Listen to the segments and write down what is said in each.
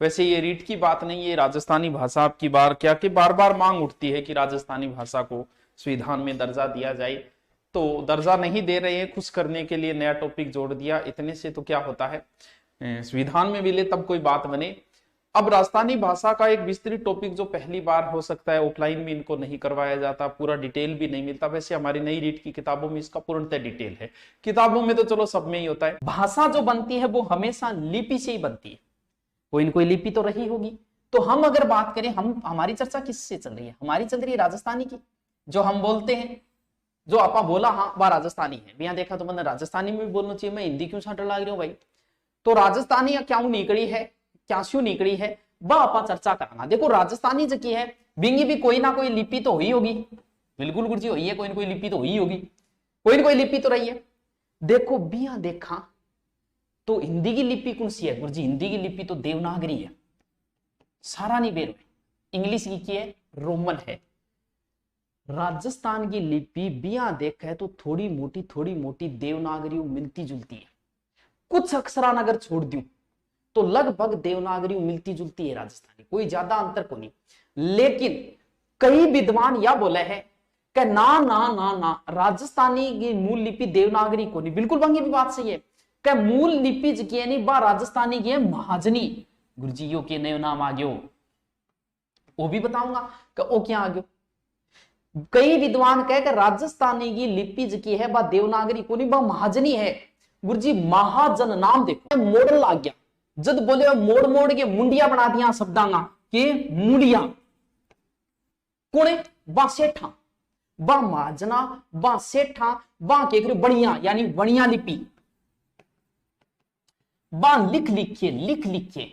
वैसे ये रीट की बात नहीं, ये राजस्थानी भाषा आपकी बार क्या कि बार बार मांग उठती है कि राजस्थानी भाषा को संविधान में दर्जा दिया जाए, तो दर्जा नहीं दे रहे हैं, खुश करने के लिए नया टॉपिक जोड़ दिया। इतने से तो क्या होता है, संविधान में मिले तब कोई बात बने। अब राजस्थानी भाषा का एक विस्तृत टॉपिक जो पहली बार हो सकता है, ऑफलाइन में इनको नहीं करवाया जाता, पूरा डिटेल भी नहीं मिलता। वैसे हमारी नई रीट की किताबों में इसका पूर्णतः डिटेल है, किताबों में तो चलो सब में ही होता है। भाषा जो बनती है वो हमेशा लिपि से ही बनती है, कोई न कोई लिपि तो रही होगी। तो हम अगर बात करें, हमारी चर्चा किससे चल रही है, हमारी चल रही है राजस्थानी की। जो हम बोलते हैं, जो आपा बोला हाँ वह राजस्थानी है, यहाँ देखा तो मैंने राजस्थानी में भी बोलना चाहिए, मैं हिंदी क्यों छांटने लग रही हूँ भाई। तो राजस्थानी क्यों निकली है, क्या क्यों निकली है, वह आपा चर्चा करना। देखो राजस्थानी जो की है बिंगी भी कोई ना कोई लिपि तो हुई होगी, बिल्कुल गुरुजी हुई है, कोई ना कोई लिपि तो हुई होगी, कोई ना कोई लिपि तो रही है। देखो बिया देखा तो हिंदी की लिपि कौन सी है गुरुजी, हिंदी की लिपि तो देवनागरी है, सारा नहीं बेर में। इंग्लिश की है रोमन है। राजस्थान की लिपि बिया देखा है तो थोड़ी मोटी देवनागरी मिलती जुलती है। कुछ अक्षरान अगर छोड़ दूं तो लगभग देवनागरी मिलती जुलती है राजस्थानी, कोई ज्यादा अंतर को नहीं। लेकिन कई विद्वान यह बोले हैं कि ना ना ना ना राजस्थानी की मूल लिपि देवनागरी को नहीं, बिल्कुल बंगी भी बात सही है कि मूल लिपि की है नहीं बा राजस्थानी की है महाजनी। गुरुजी के नयो नाम आ गयो, वो भी बताऊंगा कि वो क्या आ गयो। कई विद्वान कह कि राजस्थानी की लिपि की है बा देवनागरी को नहीं बा महाजनी है। गुरुजी महाजन नाम देखो मॉडल आ गया, जद बोले मोड़ मोड़ के मुंडिया बना दिया शब्दांगा के मुंडिया कुणे बा सेठा बा महाजना बा सेठा बा के बढ़िया यानी बढ़िया लिपि बा लिख लिखे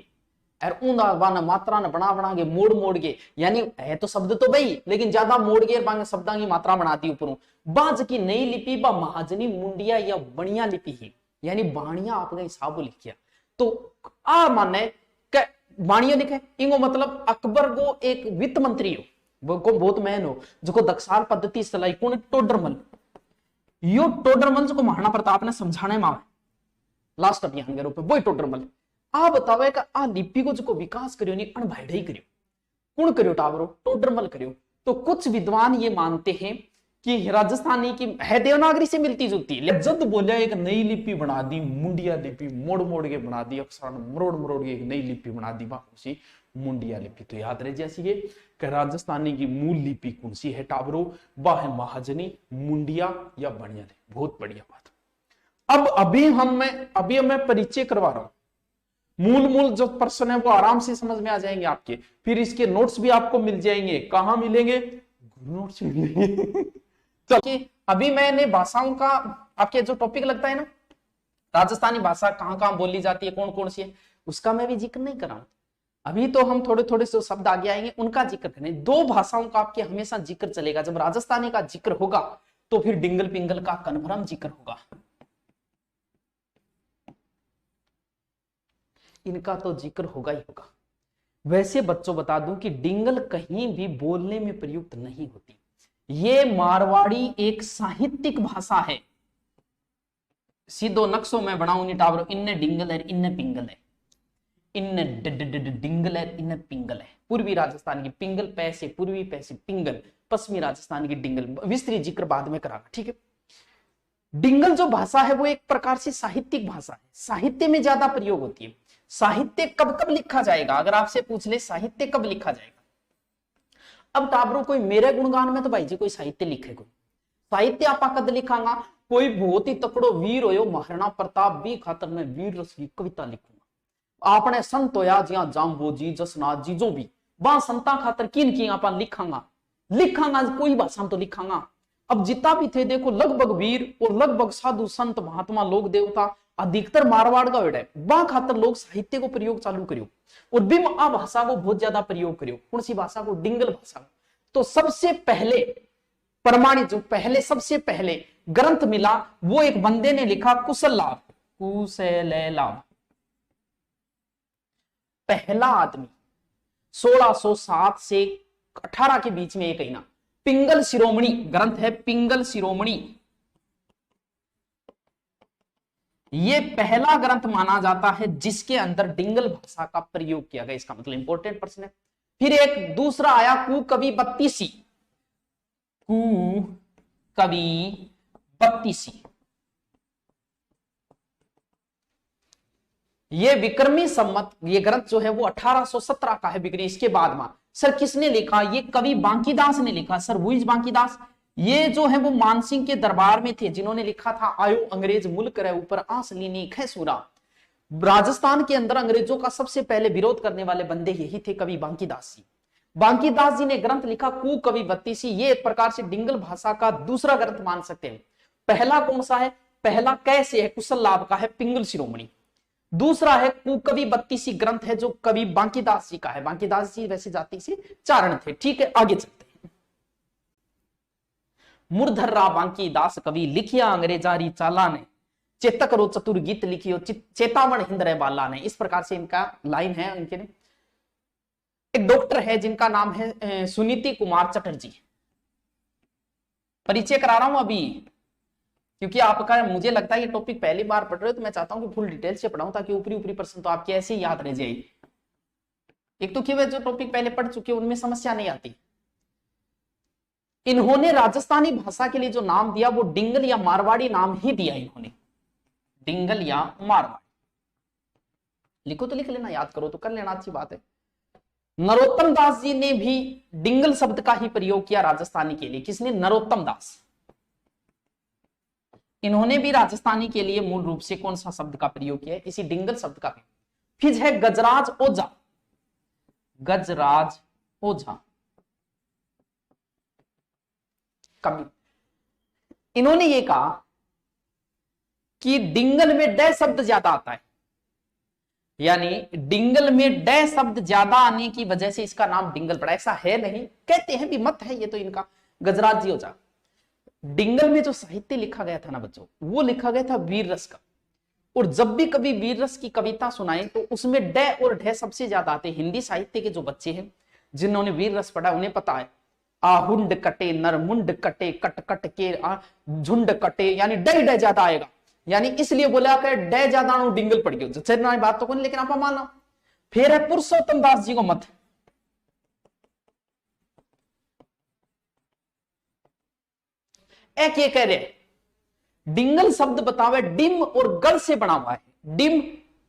और ऊंदा बाना मात्रा ने बना के मोड़ के, यानी है तो शब्द तो भाई लेकिन ज्यादा मोड़ के बांगे शब्दां की मात्रा बनाती ऊपर। बाज की नई लिपि बा महाजनी मुंडिया या बढ़िया लिपि ही, यानी बाणिया आपका हिसाब लिखिया। तो आ माने बाणिया लिखे इंगो मतलब अकबर को एक वित्त मंत्री हो, वो को बहुत महन हो, जो दक्षार पद्धति चलाई कौन टोडरमल। यो टोडरमल जो महाराणा प्रताप ने समझाने में लास्ट अभियान के रूप में, वो टोडरमल आ बतावे कि आ लिपि को जो विकास करियो नहीं अणभाइडा ही करियो, कौन करियो टावरो टोडरमल करियो। तो कुछ विद्वान ये मानते हैं कि राजस्थानी की है देवनागरी से मिलती जुलती, जब बोलिया एक नई लिपि बना दी मुंडिया लिपि, मोड़ मोड़ के बना दी अक्षर मरोड़ के एक नई लिपि बना दी उसी मुंडिया लिपि। तो याद रहे जैसी है कि राजस्थानी की मूल लिपि कौन सी है टावरो, वह है महाजनी मुंडिया या बढ़िया। बहुत बढ़िया बात। अब अभी मैं परिचय करवा रहा हूं, मूल जो प्रश्न है वो आराम से समझ में आ जाएंगे आपके, फिर इसके नोट्स भी आपको मिल जाएंगे। कहां मिलेंगे, नोट्स मिलेंगे। चलो अभी मैंने भाषाओं का आपके जो टॉपिक लगता है ना, राजस्थानी भाषा कहां कहां बोली जाती है, कौन कौन सी है, उसका मैं भी जिक्र नहीं कर रहा हूं। अभी तो हम थोड़े थोड़े से शब्द आगे आएंगे उनका जिक्र करें। दो भाषाओं का आपके हमेशा जिक्र चलेगा, जब राजस्थानी का जिक्र होगा तो फिर डिंगल पिंगल का कन्फर्म जिक्र होगा, इनका तो जिक्र होगा ही होगा। वैसे बच्चों बता दूं कि डिंगल कहीं भी बोलने में प्रयुक्त नहीं होती, ये मारवाड़ी एक साहित्यिक भाषा है। सीधो नक्शों में बनाऊं नहीं टावरो, इन्ने डिंगल है इन्ने पिंगल है, इन्ने डिंगल है इन्ने पिंगल है। पूर्वी राजस्थान की पिंगल पैसे, पूर्वी पैसे पिंगल, पश्चिमी राजस्थान की डिंगल, विस्तृत जिक्र बाद में कराना, ठीक है। डिंगल जो भाषा है वो एक प्रकार से साहित्यिक भाषा है, साहित्य में ज्यादा प्रयोग होती है। साहित्य कब कब लिखा जाएगा, अगर आपसे पूछ ले साहित्य कब लिखा जाएगा, अब टाबरो कोई मेरे गुणगान में तो भाई जी कोई साहित्य लिखे, कोई साहित्य आपा कद लिखांगा, कोई बहुत ही तकड़ो वीर हो महाराणा प्रताप भी खातर मैं वीर रस की कविता लिखूंगा। आपने संत होया जिया जाम्बो जी जसनाथ जी जो भी वहां संता खातर किन की आपा लिखांगा कोई भाषा तो लिखांगा। अब जितना भी थे देखो लगभग वीर और लगभग साधु संत महात्मा लोग देवता अधिकतर मारवाड़ का वेड़ा है, वहां खातर लोग साहित्य को प्रयोग चालू करियो और बिम आ भाषा को बहुत ज्यादा प्रयोग करियो। कौन सी भाषा को, डिंगल भाषा। तो सबसे पहले प्रमाणित जो पहले सबसे पहले ग्रंथ मिला वो एक बंदे ने लिखा कुशल लाभ, पहला आदमी 1607 से 18 के बीच में एक ही ना, पिंगल शिरोमणि ग्रंथ है, पिंगल शिरोमणि ये पहला ग्रंथ माना जाता है जिसके अंदर डिंगल भाषा का प्रयोग किया गया, इसका मतलब इंपॉर्टेंट प्रश्न है। फिर एक दूसरा आया कुकवि बत्तीसी, कुकवि बत्तीसी, ये विक्रमी संमत, ये ग्रंथ जो है वो 1817 का है विक्रमी। इसके बाद में सर किसने लिखा? ये कवि बांकीदास ने लिखा। सर हुईज बांकीदास? ये जो है वो मानसिंह के दरबार में थे, जिन्होंने लिखा था आयो अंग्रेज मुल्क रहे ऊपर आंस लीनी खैसूरा। राजस्थान के अंदर अंग्रेजों का सबसे पहले विरोध करने वाले बंदे यही थे, कवि बांकीदास जी। बांकीदास जी ने ग्रंथ लिखा कुकवि बत्तीसी। ये एक प्रकार से डिंगल भाषा का दूसरा ग्रंथ मान सकते हैं। पहला कौन सा है? पहला कैसे है? कुशल लाभ का है, पिंगल शिरोमणि। दूसरा है कुकवि बत्तीसी ग्रंथ है जो कवि बांकीदास जी का है। बांकीदास जी वैसे जाति से चारण थे। ठीक है, आगे चलते हैं। मुरधर्रा बांकीदास कवि लिखिया अंग्रेजारी चाला ने, चेतक रो चतुर गीत लिखियो चेतावण हिंदरे बाला ने। इस प्रकार से इनका लाइन है उनके ने। एक डॉक्टर है जिनका नाम है सुनीति कुमार चटर्जी। परिचय करा रहा हूं अभी, क्योंकि आपका मुझे लगता है ये टॉपिक पहली बार पढ़ रहे हो, तो मैं चाहता हूं कि फुल डिटेल से पढ़ाऊं ताकि ऊपरी ऊपरी प्रश्न तो आपके ऐसे ही याद रह जाए। एक तो क्यों जो टॉपिक पहले पढ़ चुके हैं उनमें समस्या नहीं आती। इन्होंने राजस्थानी भाषा के लिए जो नाम दिया वो डिंगल या मारवाड़ी नाम ही दिया इन्होंने, डिंगल या मारवाड़ी। लिखो तो लिख लेना, याद करो तो कर लेना, अच्छी बात है। नरोत्तम दास जी ने भी डिंगल शब्द का ही प्रयोग किया राजस्थानी के लिए। किसने? नरोत्तम दास। इन्होंने भी राजस्थानी के लिए मूल रूप से कौन सा शब्द का प्रयोग किया है? इसी डिंगल शब्द का। फिर है गजराज ओझा, गजराज ओझा कवि। इन्होंने ये कहा कि डिंगल में डे शब्द ज्यादा आता है, यानी डिंगल में डे शब्द ज्यादा आने की वजह से इसका नाम डिंगल पड़ा। ऐसा है नहीं, कहते हैं भी, मत है ये तो इनका। गजराज जी ओझा। डिंगल में जो साहित्य लिखा गया था ना बच्चों, वो लिखा गया था वीर रस का। और जब भी कभी वीर रस की कविता सुनाए तो उसमें डे और ढे सबसे ज्यादा आते। हिंदी साहित्य के जो बच्चे हैं जिन्होंने वीर रस पढ़ा उन्हें पता है, आहुंड कटे नरमुंड कटे कट कट के झुंड कटे, यानी डे डे ज्यादा आएगा। यानी इसलिए बोला कि डे ज्यादा डिंगल पड़ गया। बात तो कौन, लेकिन आप मानना। फिर है पुरुषोत्तम दास जी को मत। एक ये कह रहे डिंगल शब्द बतावे डिम और गढ़ से बना हुआ है। डिम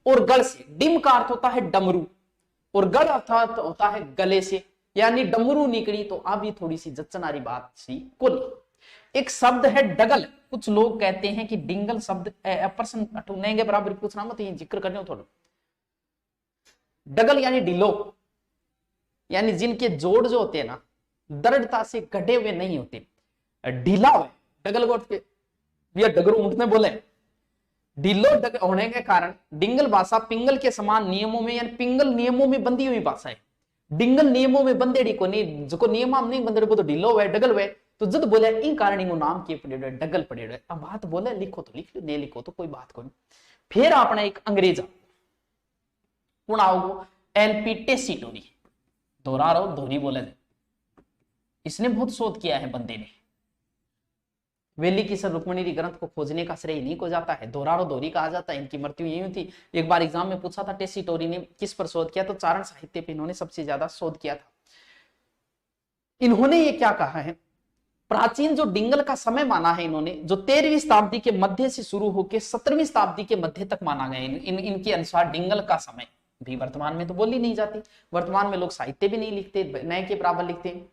और गढ़ से, डिम का अर्थ होता है डमरू और गढ़ अर्थात होता है गले से, यानी डमरू निकली। तो अब ये थोड़ी सी जचनारी बात सी कोली। एक शब्द है डगल। कुछ लोग कहते हैं कि डिंगल शब्द प्रश्न अटूने के बराबर पूछना मत, ये जिक्र करने हो थोड़ा। डगल यानी ढिलो, यानी जिनके जोड़ जो होते हैं ना दृढ़ता से गढ़े हुए नहीं होते, ढीला हुए। डगल गोट के भैया डगरू उठने बोले। ढीलो होने के कारण डिंगल भाषा पिंगल के समान नियमों में, यानी पिंगल नियमों में बंधी हुई भाषा है। डिंगल नियमों में बंदेड़ी को नहीं, जो नियम हम नहीं बंदेड़ी वो तो ढीलो हुए डगल हुए। तो जब बोले इन कारण इनको नाम के पड़े डगल पड़े। अब बात बोले लिखो तो लिख लो, नहीं लिखो तो कोई बात को नहीं। फिर आपने एक अंग्रेजा कौन आओ, एलपी टेसीटोरी, दोहरा रहो धोरी बोले। इसने बहुत शोध किया है बंदे ने। वेली की सर रुक्मणी ग्रंथ को खोजने का श्रेय इन्हीं को जाता है। दोहरारो दोहरी कहा जाता है। इनकी मृत्यु यही थी। एक बार एग्जाम में पूछा था टेसीटोरी ने किस पर शोध किया, तो चारण साहित्य पे इन्होंने सबसे ज्यादा शोध किया था। इन्होंने ये क्या कहा है, प्राचीन जो डिंगल का समय माना है इन्होंने, जो 13वीं शताब्दी के मध्य से शुरू होकर 17वीं शताब्दी के मध्य तक माना गया। इनके अनुसार डिंगल का समय भी वर्तमान में तो बोली नहीं जाती। वर्तमान में लोग साहित्य भी नहीं लिखते, नए के बराबर लिखते हैं।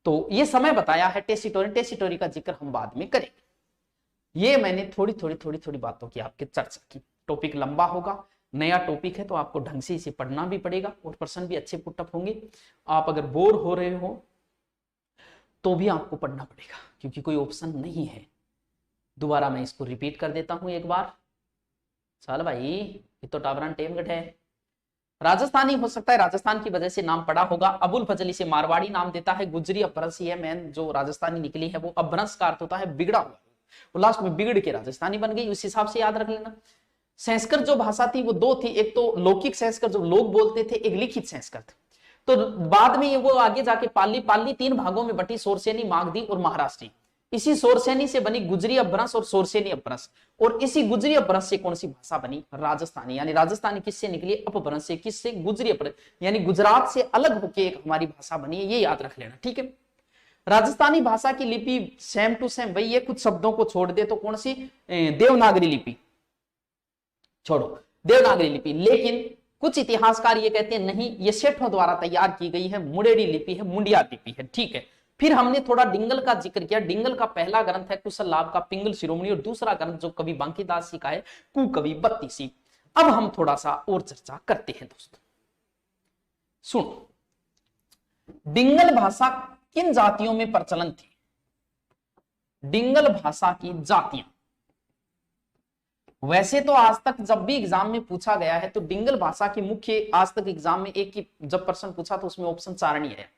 तो ये समय बताया है टेसीटोरी। टेसीटोरी का जिक्र हम बाद में करेंगे। ये मैंने थोड़ी बातों की आपके चर्चा की। टॉपिक लंबा होगा, नया टॉपिक है तो आपको ढंग से इसे पढ़ना भी पड़ेगा और प्रश्न भी अच्छे पुटअप होंगे। आप अगर बोर हो रहे हो तो भी आपको पढ़ना पड़ेगा, क्योंकि कोई ऑप्शन नहीं है। दोबारा मैं इसको रिपीट कर देता हूं एक बार। चल भाई, ये तो टावरान टेमगढ़ है। राजस्थानी हो सकता है, राजस्थान की वजह से नाम पड़ा होगा। अबुल फजल इसे मारवाड़ी नाम देता है। गुजरी अपभ्रंश है मेन जो राजस्थानी निकली है, वो अपभ्रंश का अर्थ होता है बिगड़ा हुआ। वो लास्ट में बिगड़ के राजस्थानी बन गई, उस हिसाब से याद रख लेना। संस्कृत जो भाषा थी वो दो थी, एक तो लौकिक संस्कृत जो लोग बोलते थे, एक लिखित संस्कृत। तो बाद में वो आगे जाके पाली 3 भागों में बटी, सोरसेनी, मागधी और महाराष्ट्री। इसी सोरसेनी से बनी गुजरी अपभ्रंश और सोरसेनी अपभ्रंश, और इसी गुजरी अपभ्रंश से कौन सी भाषा बनी? राजस्थानी। यानी राजस्थानी किससे निकली? अपभ्रंश से। किससे? गुजरी अपभ्रंश, यानी गुजरात से अलग होके एक हमारी भाषा बनी है, ये याद रख लेना, ठीक है। राजस्थानी भाषा की लिपि सेम टू सेम वही है, कुछ शब्दों को छोड़ दे तो कौन सी? देवनागरी लिपि छोड़ो, देवनागरी लिपि। लेकिन कुछ इतिहासकार ये कहते हैं नहीं, ये सेठों द्वारा तैयार की गई है, मुंडेरी लिपि है, मुंडिया लिपि है, ठीक है। फिर हमने थोड़ा डिंगल का जिक्र किया। डिंगल का पहला ग्रंथ है कुशल लाभ का पिंगल शिरोमणि, और दूसरा ग्रंथ जो कवि बांकीदास जी का है कुकवि बत्तीसी। अब हम थोड़ा सा और चर्चा करते हैं दोस्तों, सुनो। डिंगल भाषा किन जातियों में प्रचलन थी? डिंगल भाषा की जातियां, वैसे तो आज तक जब भी एग्जाम में पूछा गया है तो डिंगल भाषा की मुख्य, आज तक एग्जाम में एक ही जब प्रश्न पूछा तो उसमें ऑप्शन चारणी है,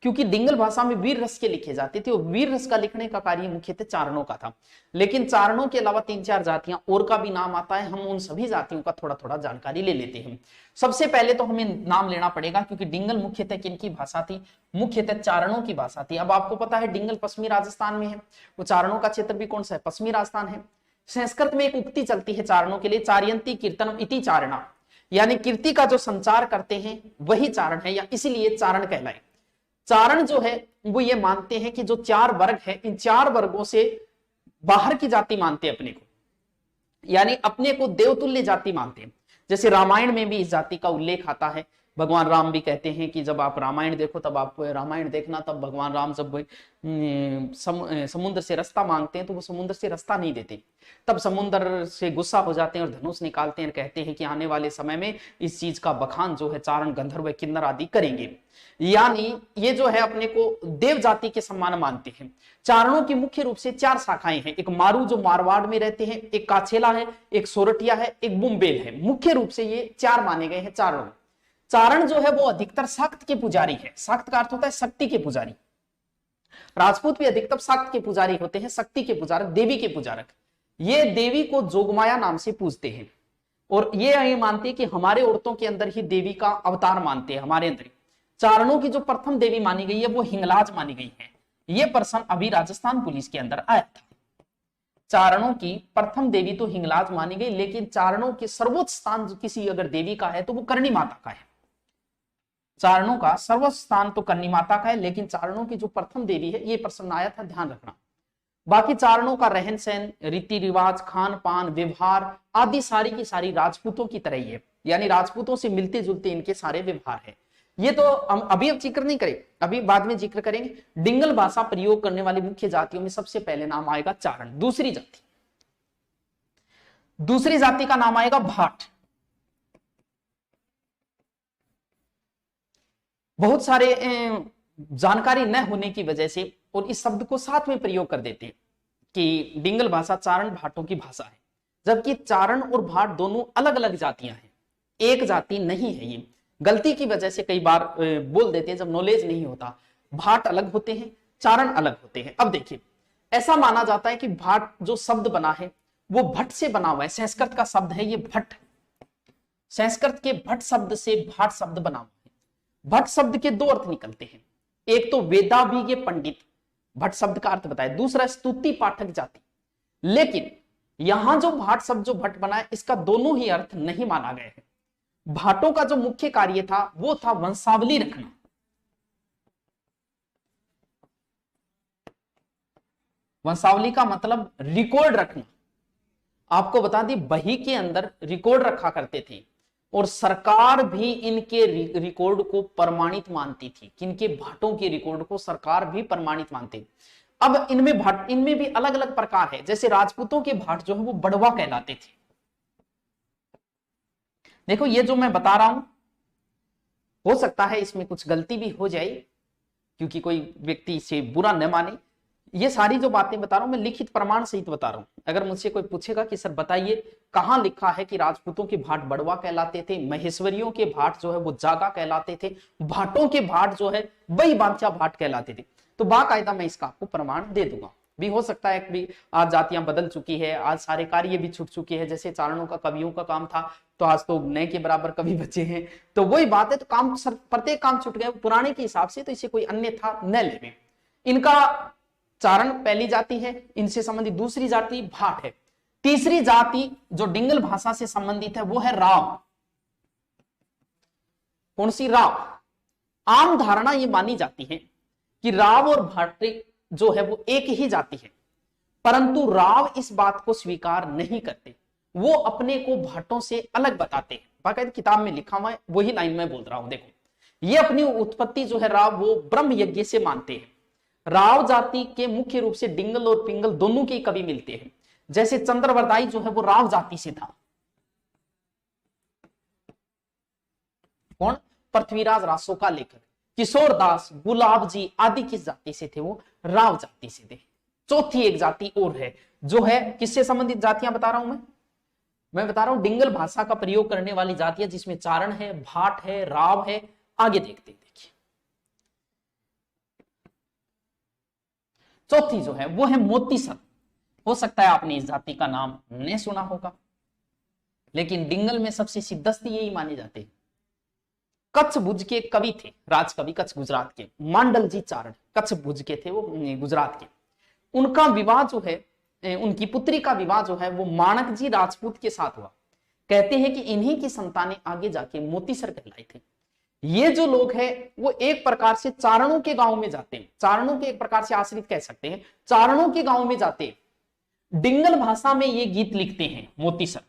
क्योंकि डिंगल भाषा में वीर रस के लिखे जाते थे और वीर रस का लिखने का कार्य मुख्यतः चारणों का था। लेकिन चारणों के अलावा 3-4 जातियां और का भी नाम आता है, हम उन सभी जातियों का थोड़ा थोड़ा जानकारी ले लेते हैं। सबसे पहले तो हमें नाम लेना पड़ेगा, क्योंकि डिंगल मुख्यतः किनकी भाषा थी? मुख्यतः चारणों की भाषा थी। अब आपको पता है डिंगल पश्चिमी राजस्थान में है, वो चारणों का क्षेत्र भी कौन सा है? पश्चिमी राजस्थान है। संस्कृत में एक उक्ति चलती है चारणों के लिए, चारयंती कीर्तनम इति चारणा, यानी कीर्ति का जो संचार करते हैं वही चारण है, या इसीलिए चारण कहलाए। चारण जो है वो ये मानते हैं कि जो 4 वर्ग है, इन 4 वर्गों से बाहर की जाति मानते हैं अपने को, यानी अपने को देवतुल्य जाति मानते हैं। जैसे रामायण में भी इस जाति का उल्लेख आता है। भगवान राम भी कहते हैं कि जब आप रामायण देखो, तब आप रामायण देखना, तब भगवान राम जब समुद्र से रास्ता मांगते हैं तो वो समुद्र से रास्ता नहीं देते, तब समुद्र से गुस्सा हो जाते हैं और धनुष निकालते हैं, कहते हैं कि आने वाले समय में इस चीज का बखान जो है चारण, गंधर्व, किन्नर आदि करेंगे। यानी ये जो है अपने को देव जाति के सम्मान मानते हैं। चारणों की मुख्य रूप से 4 शाखाएं हैं। एक मारू जो मारवाड़ में रहते हैं, एक काछेला है, एक सोरठिया है, एक बुम्बेल है। मुख्य रूप से ये 4 माने गए हैं चारणों। चारण जो है वो अधिकतर शाक्त के पुजारी है। शाक्त का अर्थ होता है शक्ति के पुजारी। राजपूत भी अधिकतर शाक्त के पुजारी होते हैं, शक्ति के पुजारक, देवी के पुजारक। ये देवी को जोगमाया नाम से पूजते हैं और ये मानते हैं कि हमारे औरतों के अंदर ही देवी का अवतार मानते हैं, हमारे अंदर। चारणों की जो प्रथम देवी मानी गई है वो हिंगलाज मानी गई है। ये प्रश्न अभी राजस्थान पुलिस के अंदर आया था। चारणों की प्रथम देवी तो हिंगलाज मानी गई, लेकिन चारणों के सर्वोच्च स्थान किसी अगर देवी का है तो वो करणी माता का है। चारणों का सर्वोच्च स्थान तो करणी माता का है, लेकिन चारणों की जो प्रथम देवी है, ये प्रश्न आया था, ध्यान रखना। बाकी चारणों का रहन सहन, रीति रिवाज, खान पान, व्यवहार आदि सारी की सारी राजपूतों की तरह ही है, यानी राजपूतों से मिलते जुलते इनके सारे व्यवहार है। ये तो हम अभी अब जिक्र नहीं करें, अभी बाद में जिक्र करेंगे। डिंगल भाषा प्रयोग करने वाली मुख्य जातियों में सबसे पहले नाम आएगा चारण। दूसरी जाति का नाम आएगा भाट। बहुत सारे जानकारी न होने की वजह से और इस शब्द को साथ में प्रयोग कर देते हैं कि डिंगल भाषा चारण भाटों की भाषा है, जबकि चारण और भाट दोनों अलग अलग जातियां हैं, एक जाति नहीं है। ये गलती की वजह से कई बार बोल देते हैं जब नॉलेज नहीं होता। भाट अलग होते हैं, चारण अलग होते हैं। अब देखिए, ऐसा माना जाता है कि भाट जो शब्द बना है वो भट्ट से बना हुआ है। संस्कृत का शब्द है ये भट्ट, संस्कृत के भट्ट शब्द से भाट शब्द बना हुआ है। भट्ट शब्द के 2 अर्थ निकलते हैं, एक तो वेदाभिज्ञ पंडित, भट्ट शब्द का अर्थ बताया, दूसरा स्तुति पाठक जाति। लेकिन यहां जो भाट शब्द जो भट्ट बना है, इसका दोनों ही अर्थ नहीं माना गया है। भाटों का जो मुख्य कार्य था वो था वंशावली रखना। वंशावली का मतलब रिकॉर्ड रखना। आपको बता दी, बही के अंदर रिकॉर्ड रखा करते थे और सरकार भी इनके रिकॉर्ड को प्रमाणित मानती थी। किनके? भाटों के रिकॉर्ड को सरकार भी प्रमाणित मानती। अब इनमें भी अलग अलग प्रकार है। जैसे राजपूतों के भाट जो है वो बड़वा कहलाते थे। देखो, ये जो मैं बता रहा हूं, हो सकता है इसमें कुछ गलती भी हो जाए, क्योंकि कोई व्यक्ति इसे बुरा न माने। ये सारी जो बातें बता रहा हूं मैं लिखित प्रमाण सहित बता रहा हूं। अगर मुझसे कोई पूछेगा कि सर बताइए कहां लिखा है कि राजपूतों के भाट बड़वा कहलाते थे, महेश्वरियों के भाट जो है वो जागा कहलाते थे, भाटों के भाट जो है वही बांचा भाट कहलाते थे, तो बाकायदा मैं इसका आपको प्रमाण दे दूंगा। भी हो सकता है कि आज जातियां बदल चुकी है, आज सारे कार्य भी छूट चुके हैं। जैसे चारणों का कवियों का काम था, तो आज तो नए के बराबर कवि बचे हैं, तो वही बात है। तो काम प्रत्येक काम छूट गए पुराने के हिसाब से, तो इसे कोई अन्य था न लेवे। इनका चारण पहली जाति है, इनसे संबंधित दूसरी जाति भाट है। तीसरी जाति जो डिंगल भाषा से संबंधित है वो है राव। कौन सी? राव। आम धारणा ये मानी जाती है कि राव और भाटी जो है वो एक ही जाति है, परंतु राव इस बात को स्वीकार नहीं करते, वो अपने को भाटों से अलग बताते हैं। बाकायदा किताब में लिखा हुआ है, वही लाइन में बोल रहा हूं। देखो, ये अपनी उत्पत्ति जो है राव वो ब्रह्म यज्ञ से मानते हैं। राव जाति के मुख्य रूप से डिंगल और पिंगल दोनों के कवि मिलते हैं। जैसे चंद्रवरदाई जो है वो राव जाति से था। कौन? पृथ्वीराज रासो का लेखक। किशोर दास, गुलाब जी आदि किस जाति से थे? वो राव जाति से थे। चौथी एक जाति और है जो है किससे संबंधित जातियां बता रहा हूं मैं बता रहा हूं डिंगल भाषा का प्रयोग करने वाली जातियां, जिसमें चारण है, भाट है, राव है। आगे देखते हैं। देखिए, चौथी जो है वो है मोतीसर। हो सकता है आपने इस जाति का नाम नहीं सुना होगा, लेकिन डिंगल में सबसे सिद्धस्थ यही माने जाते हैं। कच्छ भुज के कवि थे, राजकवि कच्छ गुजरात के, मांडल जी चारण कच्छ भुज के थे, वो गुजरात के। उनका विवाह जो है, उनकी पुत्री का विवाह जो है वो माणक जी राजपूत के साथ हुआ। कहते हैं कि इन्हीं की संतानें आगे जाके मोतीसर कहलाई थे। ये जो लोग हैं वो एक प्रकार से चारणों के गांव में जाते हैं, चारणों के एक प्रकार से आश्रित कह सकते हैं, चारणों के गांव में जाते हैं। डिंगल भाषा में ये गीत लिखते हैं मोतीसर,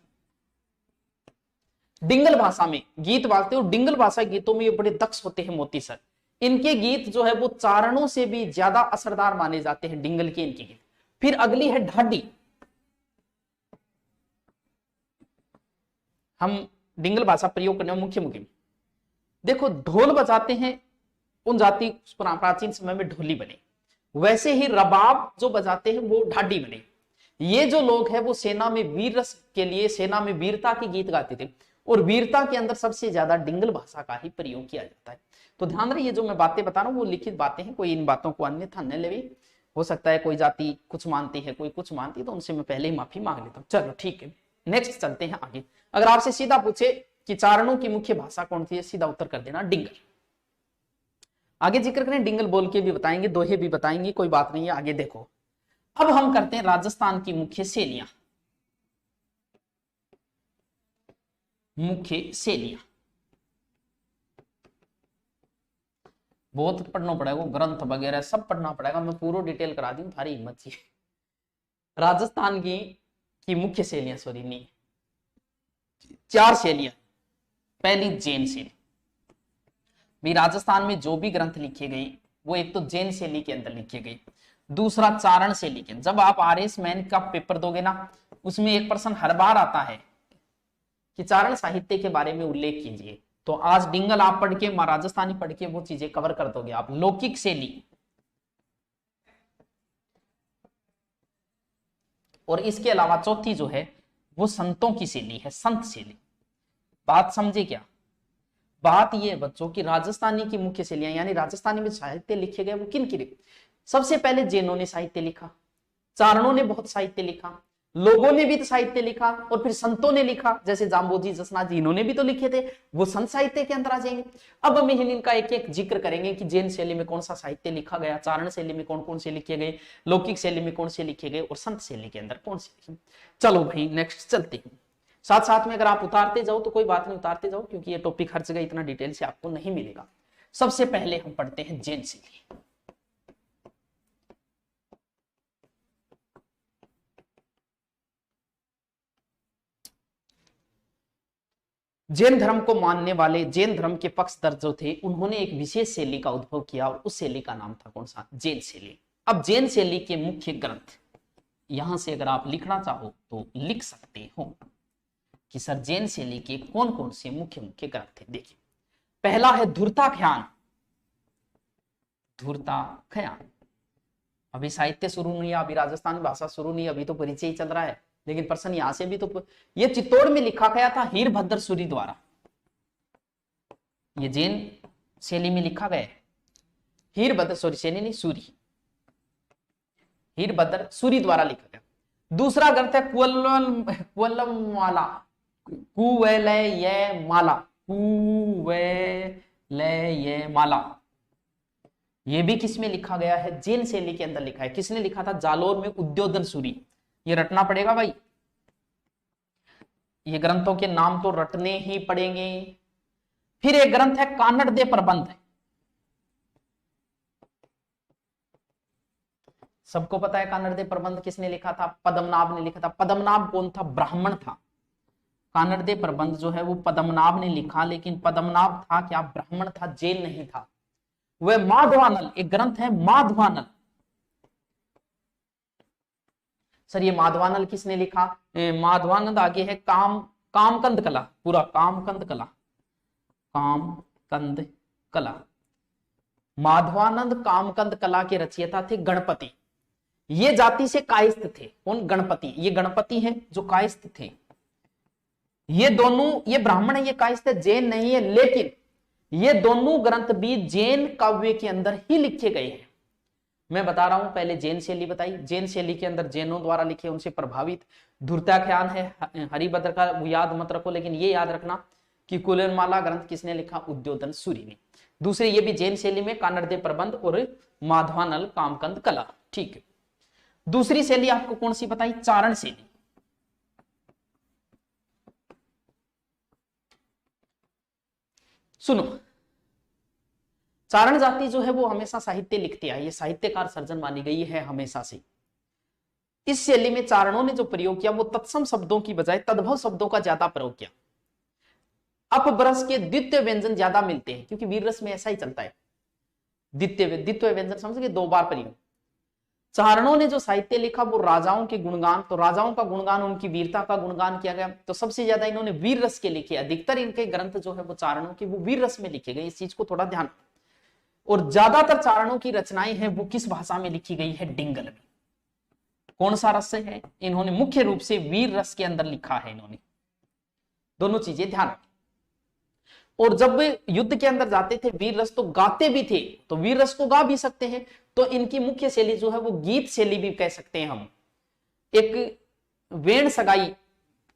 डिंगल भाषा में गीत गाते हैं। और डिंगल भाषा गीतों में ये बड़े दक्ष होते हैं मोतीसर। इनके गीत जो है वो चारणों से भी ज्यादा असरदार माने जाते हैं, डिंगल के इनके गीत। फिर अगली है ढाडी। हम डिंगल भाषा प्रयोग करने में मुख्य मुख्य देखो, ढोल बजाते हैं उन जाति प्राचीन समय में ढोली बने, वैसे ही रबाब जो बजाते हैं वो ढाडी बने। ये जो लोग हैं वो सेना में वीर रस के लिए, सेना में वीरता के गीत गाते थे, और वीरता के अंदर सबसे ज्यादा डिंगल भाषा का ही प्रयोग किया जाता है। तो ध्यान रखिए, जो मैं बातें बता रहा हूं वो लिखित बातें हैं, कोई इन बातों को अन्यथा न ले। हो सकता है कोई जाति कुछ मानती है, कोई कुछ मानती है, तो उनसे मैं पहले ही माफी मांग लेता हूं। चलो ठीक है, नेक्स्ट चलते हैं आगे। अगर आपसे सीधा पूछे कि चारणों की मुख्य भाषा कौन सी है, सीधा उत्तर कर देना डिंगल। आगे जिक्र करें, डिंगल बोल के भी बताएंगे, दोहे भी बताएंगे, कोई बात नहीं है। आगे देखो, अब हम करते हैं राजस्थान की मुख्य शैलियां। मुख्य शैलियां बहुत पढ़ना पड़ेगा, ग्रंथ वगैरह सब पढ़ना पड़ेगा, मैं पूरा डिटेल करा दूं, थारी हिम्मत चाहिए। राजस्थान की मुख्य शैलियां, सॉरी नहीं, 4 शैलियां। पहली जैन शैली। भी राजस्थान में जो भी ग्रंथ लिखे गए वो एक तो जैन शैली के अंदर लिखे गए, दूसरा चारण शैली के। जब आप आरएस मैन का पेपर दोगे ना, उसमें एक प्रश्न हर बार आता है कि चारण साहित्य के बारे में उल्लेख कीजिए। तो आज डिंगल आप पढ़ के, राजस्थानी पढ़ के वो चीजें कवर कर दोगे आप। लौकिक शैली, और इसके अलावा चौथी जो है वो संतों की शैली है, संत शैली। बात समझे क्या? बात ये बच्चों की राजस्थानी की मुख्य शैलियां, यानी राजस्थानी में साहित्य लिखे गए वो किन की? सबसे पहले जैनों ने साहित्य लिखा, चारणों ने बहुत साहित्य लिखा, लोगों ने भी तो साहित्य लिखा, और फिर संतों ने लिखा, जैसे जाम्बोजी, जसनाथ जी, इन्होंने भी तो लिखे थे, वो संत साहित्य के अंदर आ जाएंगे। अब हम इनका एक एक जिक्र करेंगे कि जैन शैली में कौन सा साहित्य लिखा गया, चारण शैली में कौन कौन से लिखे गए, लौकिक शैली में कौन से लिखे गए, और संत शैली के अंदर कौन से लिखे। चलो भाई नेक्स्ट चलते हैं। साथ साथ में अगर आप उतारते जाओ तो कोई बात नहीं, उतारते जाओ, क्योंकि ये टॉपिक हर जगह इतना डिटेल से आपको नहीं मिलेगा। सबसे पहले हम पढ़ते हैं जैन शैली। जैन धर्म को मानने वाले, जैन धर्म के पक्षधर जो थे, उन्होंने एक विशेष शैली का उद्भव किया, और उस शैली का नाम था कौन सा? जैन शैली। अब जैन शैली के मुख्य ग्रंथ, यहां से अगर आप लिखना चाहो तो लिख सकते हो कि सर जैन शैली के कौन कौन से मुख्य मुख्य ग्रंथ थे। देखिए, पहला है धूर्ताख्यान। धूर्ताख्यान, अभी साहित्य शुरू नहीं है, अभी राजस्थानी भाषा शुरू नहीं, अभी तो परिचय ही चल रहा है, लेकिन प्रश्न यहां से भी तो, ये चित्तौड़ में लिखा गया था हीरभद्र सूरी द्वारा। ये जैन शैली में लिखा गया है, हीरभद्र, सॉरी शैली नहीं, सूरी, हीरभद्र सूरी द्वारा लिखा गया। दूसरा ग्रंथ है कुवलयमाला, कुवलयमाला, कुवलयमाला। ये भी किसमें लिखा गया है? जैन शैली के अंदर लिखा है। किसने लिखा था? जालोर में उद्योधन सूरी। ये रटना पड़ेगा भाई, ये ग्रंथों के नाम तो रटने ही पड़ेंगे। फिर एक ग्रंथ है कानड़ दे प्रबंध। सबको पता है कानड़ दे प्रबंध किसने लिखा था? पद्मनाभ ने लिखा था। पद्मनाभ कौन था? ब्राह्मण था। कानड़ दे प्रबंध जो है वो पद्मनाभ ने लिखा, लेकिन पद्मनाभ था क्या? ब्राह्मण था, जैन नहीं था। वह माधवानल, एक ग्रंथ है माधवानल। सर ये माधवानल किसने लिखा? माधवानंद आगे है कामकंद कला, पूरा कामकंद कला, कामकंद कला। माधवानंद कामकंद कला के रचयिता थे गणपति। ये जाति से कायस्थ थे। कौन? गणपति। ये गणपति हैं जो कायस्थ थे। ये दोनों, ये ब्राह्मण है, ये कायस्थ है, जैन नहीं है, लेकिन ये दोनों ग्रंथ भी जैन काव्य के अंदर ही लिखे गए हैं। मैं बता रहा हूं, पहले जैन शैली बताई। जैन शैली के अंदर जैनों द्वारा लिखे, उनसे प्रभावित धूर्ताख्यान है, हरिभद्र का वो याद मत रखो, लेकिन ये याद रखना कि कुलेरमाला ग्रंथ किसने लिखा? उद्योधन सूरी ने। दूसरे ये भी जैन शैली में कानड़ दे प्रबंध और माधवानल कामकंद कला। ठीक है, दूसरी शैली आपको कौन सी बताई? चारण शैली। सुनो, चारण जाति जो है वो हमेशा साहित्य लिखती आई, ये साहित्यकार सर्जन मानी गई है हमेशा से। इस शैली में चारणों ने जो प्रयोग किया वो तत्सम शब्दों की बजाय तद्भव शब्दों का ज्यादा प्रयोग किया। अपभ्रस के द्वितीय व्यंजन ज्यादा मिलते हैं, क्योंकि वीर रस में ऐसा ही चलता है। द्वितीय व्यंजन समझ गए, दो बार प्रयोग। चारणों ने जो साहित्य लिखा वो राजाओं के गुणगान, तो राजाओं का गुणगान, उनकी वीरता का गुणगान किया गया। तो सबसे ज्यादा इन्होंने वीर रस के लिखे। अधिकतर इनके ग्रंथ जो है वो चारणों के वो वीर रस में लिखे गए, इस चीज को थोड़ा ध्यान। और ज्यादातर चारणों की रचनाएं हैं वो किस भाषा में लिखी गई है? डिंगल में। कौन सा रस है? इन्होंने मुख्य रूप से वीर रस के अंदर लिखा है इन्होंने। दोनों चीजें ध्यान रखें। और जब वे युद्ध के अंदर जाते थे वीर रस तो गाते भी थे, तो वीर रस को गा भी सकते हैं। तो इनकी मुख्य शैली जो है वो गीत शैली भी कह सकते हैं हम। एक वेण सगाई,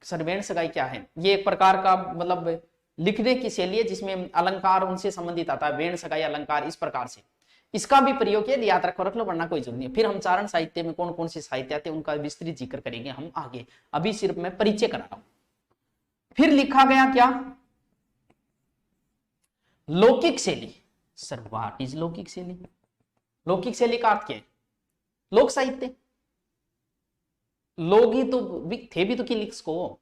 सर वेण सगाई क्या है? ये एक प्रकार का मतलब लिखने की शैली है जिसमें अलंकार उनसे संबंधित आता है। वेण सगाई अलंकार, इस प्रकार से इसका भी प्रयोग किया। याद रखो, रख लो, वरना कोई जरूरत नहीं। फिर हम चारण साहित्य में कौन कौन से साहित्य आते हैं उनका विस्तृत जिक्र करेंगे हम आगे, अभी सिर्फ मैं परिचय करा रहा हूं। फिर लिखा गया क्या? लौकिक शैली। सर व्हाट इज लौकिक शैली? लौकिक शैली का अर्थ क्या है? लोक साहित्य। लोग ही तो थे भी तो कि लिख को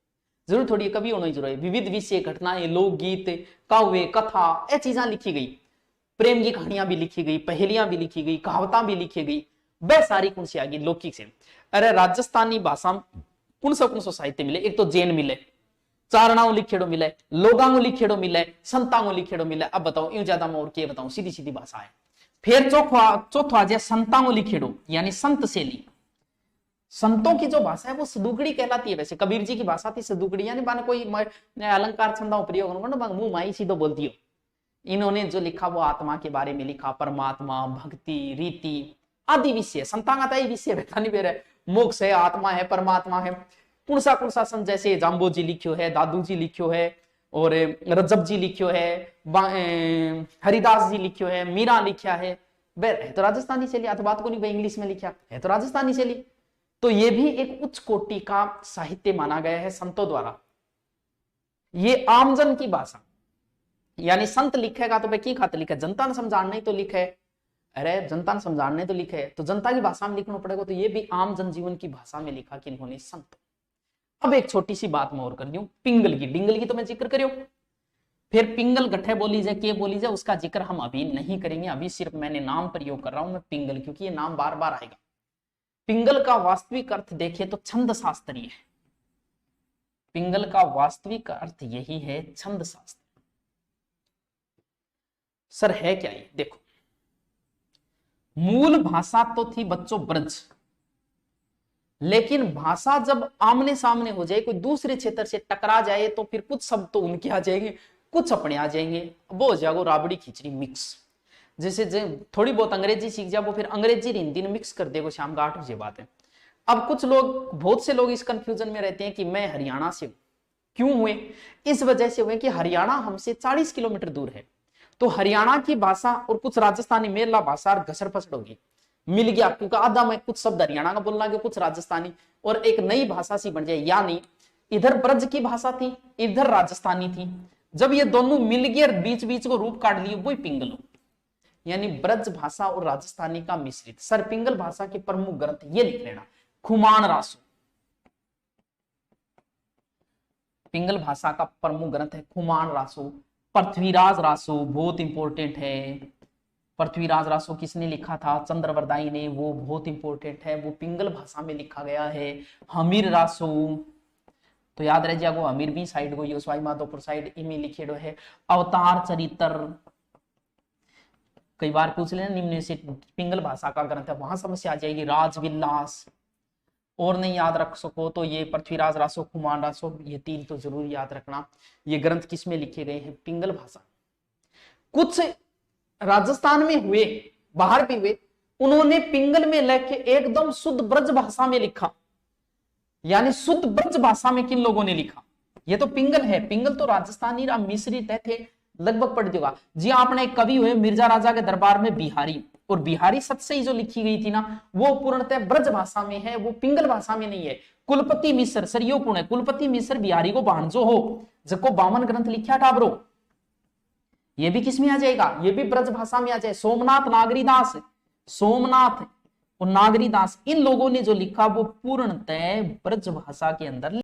जरूर थोड़ी कभी होना ही जरूरी है। विविध विषय, घटनाएं, लोकगीत, काव्य, कथा, ये चीजें लिखी गई। प्रेम की कहानियां भी लिखी गई, पहेलियां भी लिखी गई, कहावतां भी लिखी गई। वह सारी कौन सी आ गई? लौकिक से। अरे राजस्थानी भाषा में कौन सा साहित्य मिले? एक तो जैन मिले, चारणाओं लिखेड़ो मिले, लोगांगो लिखेड़ो मिले, संतांगो लिखेड़ो मिले। अब बताओ यूं ज्यादा मैं और क्या बताऊं, सीधी सीधी भाषा है। फिर चौथा आ जाए संतांगो लिखेड़ो, यानी संत शैली। संतों की जो भाषा है वो सदुगड़ी कहलाती है। वैसे कबीर जी की भाषा थी सदुगड़ी, यानी बाने कोई अलंकार छंदाओं प्रयोग मुंह माई सीधो बोलती हो। इन्होंने जो लिखा वो आत्मा के बारे में लिखा, परमात्मा, भक्ति, रीति आदि विषय। संतांगता ही विषय रहता नहीं बेरे, मोक्ष है, आत्मा है, परमात्मा है। कुणसा संत जैसे जाम्बो जी लिखियो है, दादू जी लिखियो है, और रजब जी लिखियो है, हरिदास जी लिखियो है, मीरा लिखा है। है तो राजस्थानी शैली, अथ बात को नहीं भाई इंग्लिश में लिखा है तो राजस्थानी शैली। तो ये भी एक उच्च कोटि का साहित्य माना गया है संतों द्वारा। ये आमजन की भाषा, यानी संत लिखेगा तो भाई की खाते लिखे? जनता ने समझाने तो लिखे। अरे जनता ने समझाने तो लिखे, तो जनता की भाषा में लिखना पड़ेगा। तो ये भी आम जनजीवन की भाषा में लिखा कि इन्होंने संत। अब एक छोटी सी बात मैं और कर दूं, पिंगल की, डिंगल की तो मैं जिक्र करियो। फिर पिंगल गठे बोली जाए, के बोली जाए, उसका जिक्र हम अभी नहीं करेंगे। अभी सिर्फ मैंने नाम प्रयोग कर रहा हूं मैं पिंगल, क्योंकि ये नाम बार बार आएगा। पिंगल का वास्तविक अर्थ देखें तो छंद शास्त्री है। पिंगल का वास्तविक अर्थ यही है, छंद शास्त्र। सर है क्या ये? देखो, मूल भाषा तो थी बच्चों ब्रज, लेकिन भाषा जब आमने सामने हो जाए, कोई दूसरे क्षेत्र से टकरा जाए, तो फिर कुछ शब्द तो उनके आ जाएंगे, कुछ अपने आ जाएंगे। वो हो जाएगा राबड़ी खिचड़ी मिक्स। जैसे थोड़ी बहुत अंग्रेजी सीख जाए वो फिर अंग्रेजी हिंदी में मिक्स कर देगा शाम का 8 बजे बात है। अब कुछ लोग, बहुत से लोग इस कंफ्यूजन में रहते हैं कि मैं हरियाणा से हूं। क्यों हुए? इस वजह से हुए कि हरियाणा हमसे 40 किलोमीटर दूर है। तो हरियाणा की भाषा और कुछ राजस्थानी मेरला भाषा घसर पसड़ होगी, मिल गया, क्योंकि आधा में कुछ शब्द हरियाणा का बोलना है, कुछ राजस्थानी, और एक नई भाषा सी बन जाए। यानी इधर ब्रज की भाषा थी, इधर राजस्थानी थी, जब ये दोनों मिल गए और बीच बीच को रूप काट लिए, वही पिंगल हो। यानी ब्रज भाषा और राजस्थानी का मिश्रित। सर पिंगल भाषा के प्रमुख ग्रंथ ये लिख लेना, खुमान रासो, पिंगल भाषा का प्रमुख ग्रंथ है खुमान रासो। पृथ्वीराज रासो बहुत इंपॉर्टेंट है, पृथ्वीराज रासो किसने लिखा था? चंद्रवरदाई ने, वो बहुत इंपॉर्टेंट है, वो पिंगल भाषा में लिखा गया है। हमीर रासो तो याद रह जाएगा, हमीर भी साइड को योसवाई माधोपुर साइड इमें लिखेड़ो है। अवतार चरित्र कई बार पूछ लेना, निम्न से पिंगल भाषा का ग्रंथ है, वहां समस्या आ जाएगी। राजविलास, और नहीं याद रख सको तो ये पृथ्वीराज रासो, खुमान रासो, ये तीन तो जरूर याद रखना। ये ग्रंथ किस में लिखे गए हैं? पिंगल भाषा। कुछ राजस्थान में हुए, बाहर भी हुए, उन्होंने पिंगल में लेके एकदम शुद्ध ब्रज भाषा में लिखा। यानी शुद्ध ब्रज भाषा में किन लोगों ने लिखा? ये तो पिंगल है, पिंगल तो राजस्थानी मिश्रित थे, लगभग पढ़ दिया जी आपने। एक कवि हुए मिर्जा राजा के दरबार में बिहारी, और बिहारी सत से ही जो लिखी गई थी ना, वो पूर्णतः ब्रज भाषा में है, वो पिंगल भाषा में नहीं है। कुलपति मिश्र, सर यो पूर्ण है, कुलपति मिश्र बिहारी को भांजो हो, जको 52 ग्रंथ लिखा टाबरो, ये भी किसमें आ जाएगा? ये भी ब्रज भाषा में आ जाए। सोमनाथ नागरीदास, सोमनाथ और नागरीदास, इन लोगों ने जो लिखा वो पूर्णतः ब्रज भाषा के अंदर